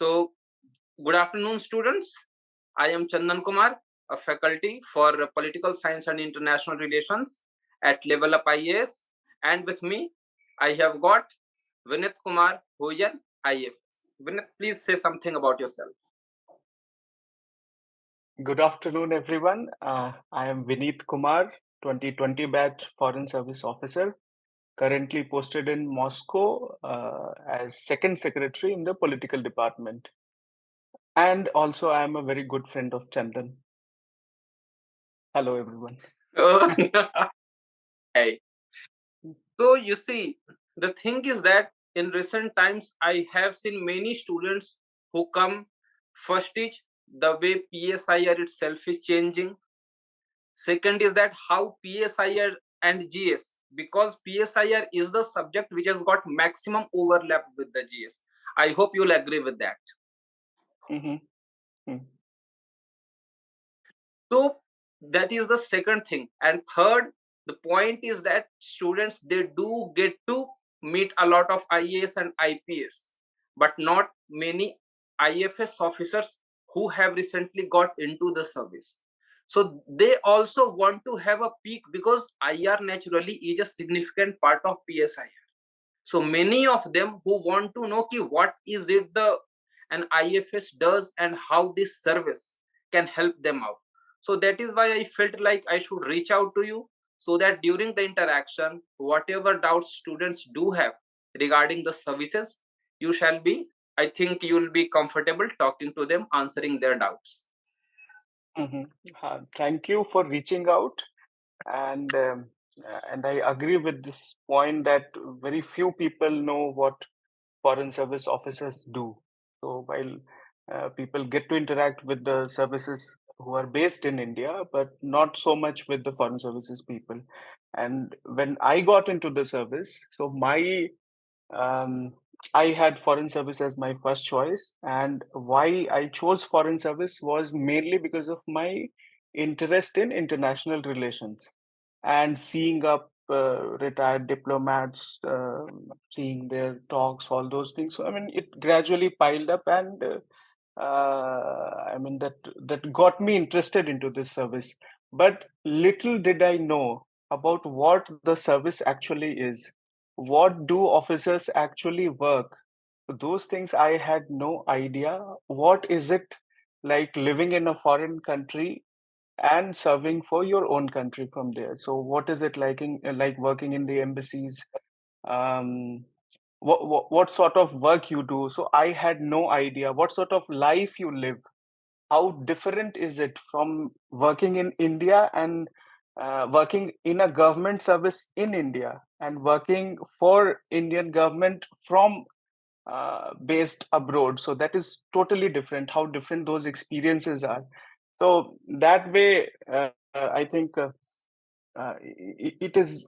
So, good afternoon, students. I am Chandan Kumar, a faculty for Political Science and International Relations at LevelUp IAS. And with me, I have got Vineet Kumar, who is an IFS. Vineet, please say something about yourself. Good afternoon, everyone. I am Vineet Kumar, 2020 batch Foreign Service Officer, currently posted in Moscow as Second Secretary in the Political Department. And also, I am a very good friend of Chandan. Hello, everyone. Hey. So, you see, the thing is that in recent times, I have seen many students who come. First is the way PSIR itself is changing. Second is that how PSIR and GS, because PSIR is the subject which has got maximum overlap with the GS. I hope you'll agree with that. Mm-hmm. So that is the second thing. And third, the point is that students, they do get to meet a lot of IAS and IPS, but not many IFS officers who have recently got into the service. So they also want to have a peak, because IR naturally is a significant part of PSIR. So many of them who want to know what is it the an IFS does and how this service can help them out. So that is why I felt like I should reach out to you, so that during the interaction, whatever doubts students do have regarding the services, you shall be, I think you will be comfortable talking to them, answering their doubts. Thank you for reaching out. And I agree with this point that very few people know what foreign service officers do. So while people get to interact with the services who are based in India, but not so much with the foreign services people. And when I got into the service, so um, I had foreign service as my first choice, and why I chose foreign service was mainly because of my interest in international relations and seeing up retired diplomats, seeing their talks, all those things. So, I mean, it gradually piled up, and I mean that got me interested into this service. But little did I know about what the service actually is. What do officers actually work? Those things I had no idea. What is it like living in a foreign country and serving for your own country from there? So what is it like working in the embassies? Um, what sort of work you do? So I had no idea what sort of life you live. How different is it from working in India and working in a government service in India and working for Indian government from based abroad? So that is totally different. How different those experiences are. So that way, I think it is.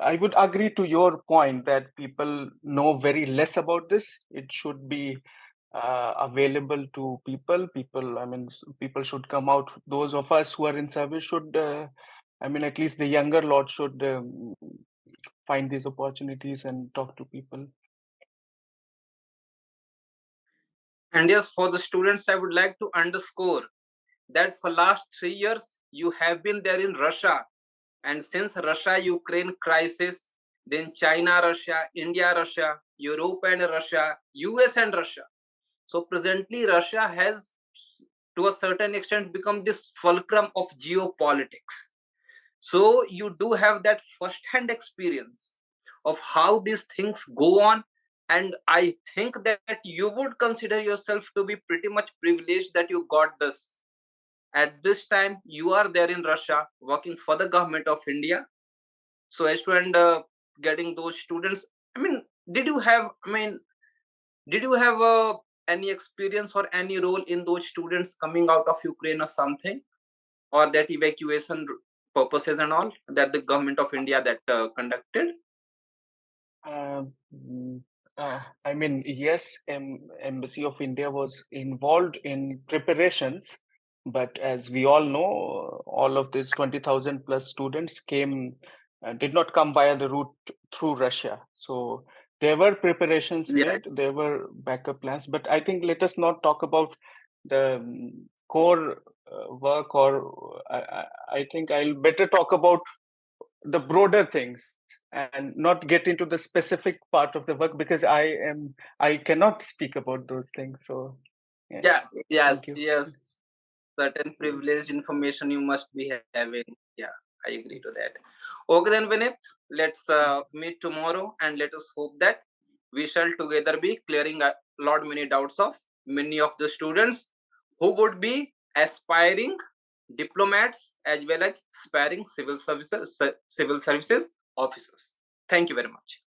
I would agree to your point that people know very less about this. It should be available to people. People, I mean, people should come out. Those of us who are in service should, I mean, at least the younger lot should find these opportunities and talk to people. And yes, for the students, I would like to underscore that for last 3 years, you have been there in Russia. And since Russia-Ukraine crisis, then China, Russia, India, Russia, Europe and Russia, US and Russia. So presently, Russia has, to a certain extent, become this fulcrum of geopolitics. So you do have that first-hand experience of how these things go on. And I think that you would consider yourself to be pretty much privileged that you got this. At this time, you are there in Russia working for the government of India, so as to end getting those students. I mean, did you have any experience or any role in those students coming out of Ukraine or something, or that evacuation purposes and all that the government of India that conducted? Mm, I mean, yes, Embassy of India was involved in preparations, but as we all know, all of these 20,000 plus students did not come via the route through Russia. So there were preparations Yeah, made, there were backup plans, but I think let us not talk about the core work, or I think I'll better talk about the broader things and not get into the specific part of the work, because I cannot speak about those things. So yeah, yeah, thank yes, you. yes. Certain privileged information you must be having. Yeah, I agree to that. Okay, then, Vineet, let's meet tomorrow, and let us hope that we shall together be clearing a lot many doubts of many of the students who would be aspiring diplomats as well as aspiring civil services officers. Thank you very much.